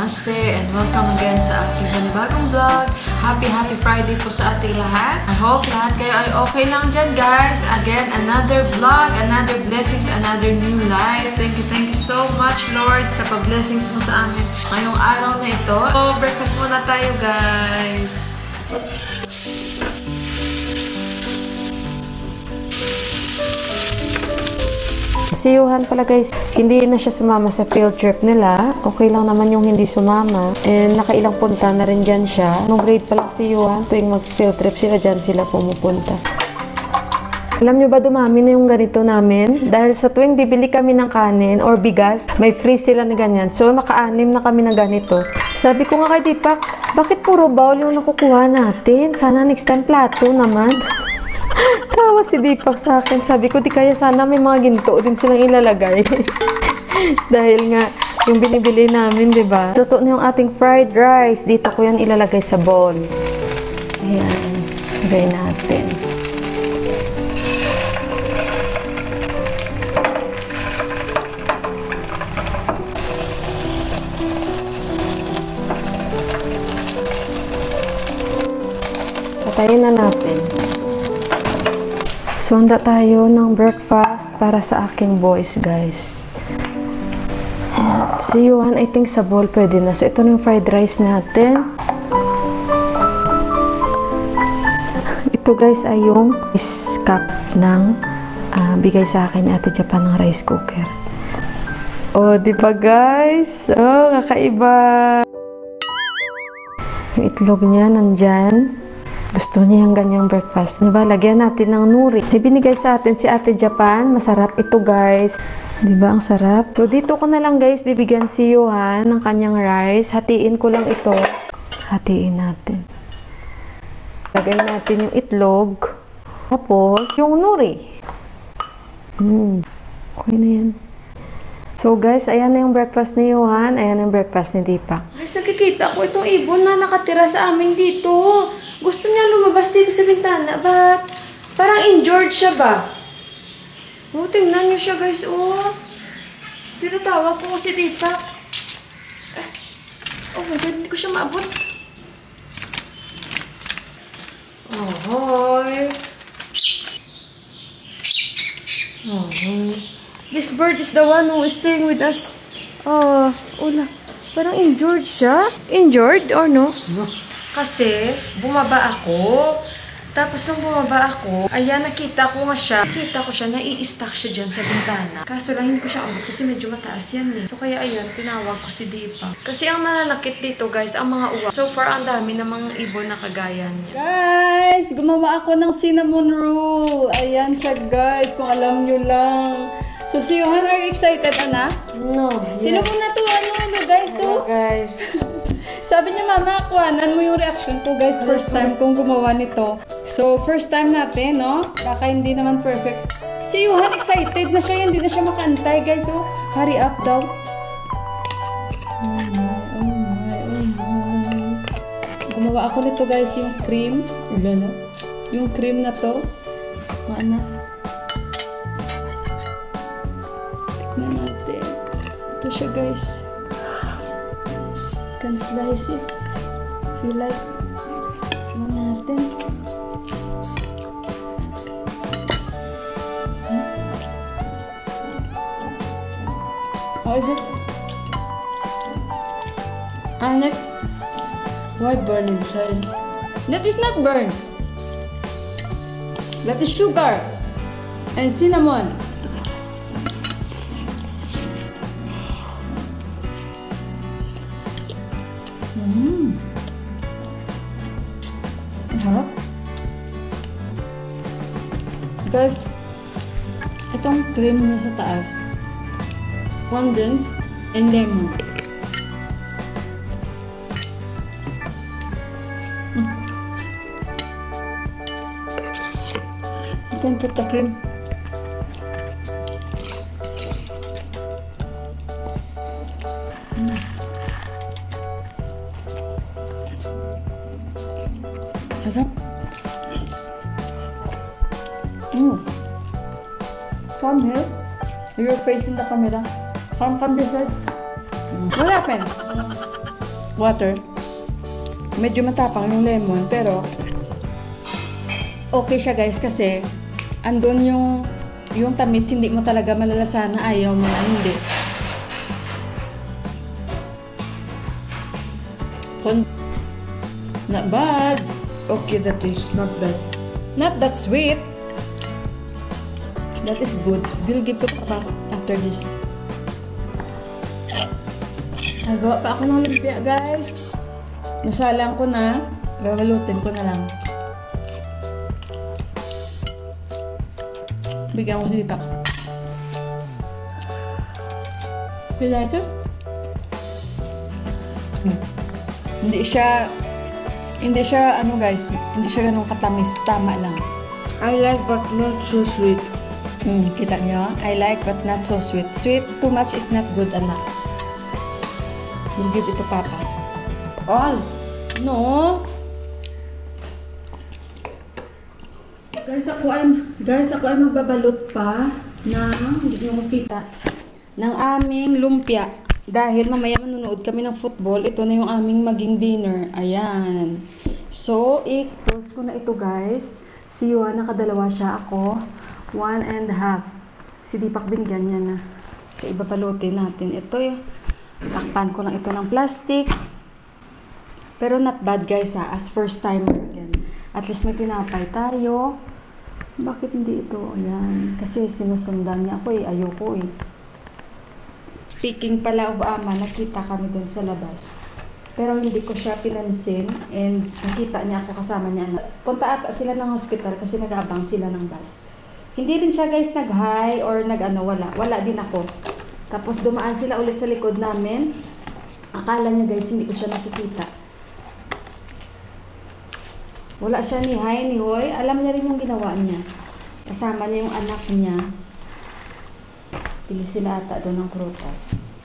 Namaste and welcome again sa aking panibagong vlog. Happy Friday po sa ating lahat. I hope lahat kayo ay okay lang dyan, guys. Again, another vlog, another blessings, another new life. Thank you so much, Lord, sa pag-blessings mo sa amin ngayong araw na ito. So, breakfast muna tayo, guys. Si Johan pala, guys, hindi na siya sumama sa field trip nila. Okay lang naman yung hindi sumama. And nakailang punta na rin dyan siya. Nung grade pa lang si Johan, tuwing mag-field trip sila, dyan sila pumupunta. Alam nyo ba, dumami na yung ganito namin? Dahil sa tuwing bibili kami ng kanin or bigas, may free sila na ganyan. So, naka-anim na kami ng ganito. Sabi ko nga kay Deepak, bakit puro bowl yung nakukuha natin? Sana next time plato naman. Tawa si Deepak sa akin. Sabi ko, di kaya sana may mga ginto din silang ilalagay. Dahil nga, yung binibili namin, di ba? Totoo na yung ating fried rice. Dito ko yan ilalagay sa bowl. Ayan. Lagay natin. Patayin na natin. So, handa tayo ng breakfast para sa aking boys, guys. Ayan. Si Johan, I think sa bowl pwede na. So, ito na yung fried rice natin. Ito, guys, ay yung cup ng bigay sa akin ni Ate Japan ng rice cooker. Oh, di ba, guys? Oh, kakaiba. Yung itlog niya nandyan. Gusto niya yung ganyang breakfast. Diba? Lagyan natin ng nuri. May binigay sa atin si Ate Japan. Masarap ito, guys. Diba? Ang sarap. So, dito ko na lang, guys, bibigyan si Johan ng kanyang rice. Hatiin ko lang ito. Hatiin natin. Lagay natin yung itlog. Tapos, yung nuri. Okay na yan. So, guys, ayan na yung breakfast ni Johan. Ayan na yung breakfast ni Deepak. Guys, nakikita ko itong ibon na nakatira sa amin dito. Gusto niya lumabas dito sa bintana, but parang injured siya ba? Oh, tingnan niyo siya, guys, oh. Tinatawag ko si Deepak. Oh my God, hindi ko siya maabot. Oh, hoy. Oh, hoy. This bird is the one who is staying with us. Oh, ula. Parang injured siya. Injured or no? No. Kasi, bumaba ako. Tapos, nung bumaba ako, ayan, nakita ko nga siya. Nakita ko siya, nai-stuck siya dyan sa bintana. Kaso lang, hindi ko siya abot kasi medyo mataas yan eh. So, kaya ayan, tinawag ko si Deepak. Kasi ang nananakit dito, guys, ang mga uwak. So far, ang dami ng mga ibon na kagaya niya. Guys, gumawa ako ng cinnamon roll. Ayan siya, guys, kung alam nyo lang. So, si Johan, are you excited, anak? No, Sino mo na to, ano, guys? So, guys. sabi niya, mama, kuhanan mo yung reaction ko, guys, first time kong gumawa nito. So, first time natin, no? Baka hindi naman perfect. Si Johan, excited na siya, hindi na siya makantay, guys. So, hurry up daw. Oh my. Gumawa ako nito, guys, yung cream. Ilan na? Yung cream na to. Mana? Tikman natin. Ito siya, guys. Can slice it if you like. Tignan natin. How is it? Honest? Why burn inside? That is not burn. That is sugar and cinnamon. Sarap. Guys, itong cream niya sa taas, fondant and lemon. You can put the cream. Sarap. Come here. You're facing the camera. Come this side. What happened? water. Medyo matapang yung lemon, pero okay siya guys kasi andun yung tamis, hindi mo talaga malalasahan na ayaw mo na hindi. Not bad. Okay, that is not bad. Not that sweet. That is good. We'll give to Papa after this. Nagawa pa ako ng lumpia, guys. Nasalang ko na. Babalutin ko na lang. Bigyan ko si Dipak. You like it? Hindi siya ano guys, hindi siya ganun katamis, tama lang. I like but not so sweet. Kita nyo? I like but not so sweet. Sweet, too much is not good, anak. We'll give it to Papa. All. No. Guys, ako ay magbabalot pa ng, hindi nyo makita, ng aming lumpia. Dahil mamaya manunood kami ng football, ito na yung aming maging dinner. Ayan. So, i-close ko na ito guys. Si Yuan, nakadalawa siya. Ako, 1.5. Si Dipak din ganyan na. So, ibabalutin natin. Ito yung, takpan ko lang ito ng plastic. Pero not bad guys ha, as first timer again. At least may tinapay tayo. Bakit hindi ito? Ayan. Kasi sinusundan niya ako eh. Ayoko eh. Speaking pala of ama, nakita kami dun sa labas. Pero hindi ko siya pinansin and nakita niya ako kasama niya. Punta ata sila ng hospital kasi nag-aabang sila ng bus. Hindi rin siya guys nag-hi or nag-ano, wala. Wala din ako. Tapos dumaan sila ulit sa likod namin. Akala niya guys hindi ko siya nakikita. Wala siya ni hi, ni hoy. Alam niya rin yung ginawa niya. Kasama niya yung anak niya. Pili sila ata doon ng prutas.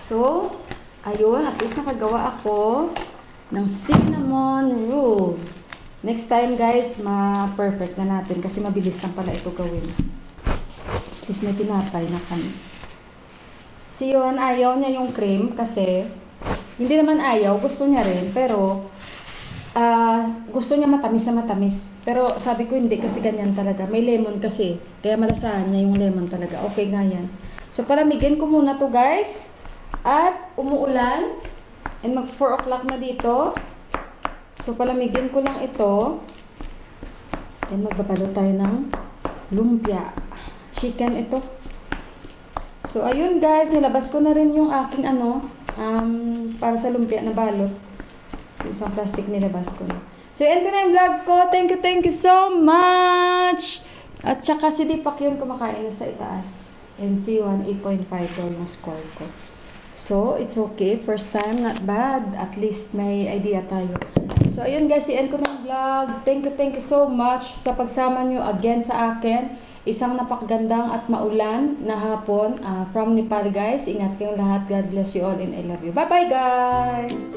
So, ayun, at least nakagawa ako ng cinnamon roll. Next time guys, ma-perfect na natin kasi mabilis lang pala ito gawin. At least may tinapay na kami. Si Yuan, ayaw niya yung cream kasi, hindi naman ayaw, gusto niya rin, pero gusto niya matamis na matamis. Pero sabi ko hindi kasi ganyan talaga. May lemon kasi. Kaya malasahan niya yung lemon talaga. Okay nga yan. So palamigin ko muna to guys. At umuulan. And mag 4 o'clock na dito. So palamigin ko lang ito. And magbabalo tayo ng lumpia. Chicken ito. So ayun guys. Nilabas ko na rin yung aking para sa lumpia na balot. Isang plastic nilabas ko na. So, end ko na yung vlog ko. Thank you so much! At saka si Dipak yun kumakain sa itaas. And si Yuan, 8.5 daw yung score ko. So, it's okay. First time, not bad. At least may idea tayo. So, ayun guys, end ko na yung vlog. Thank you so much sa pagsama nyo again sa akin. Isang napakagandang at maulan na hapon from Nepal guys. Ingat kayong lahat. God bless you all and I love you. Bye-bye guys!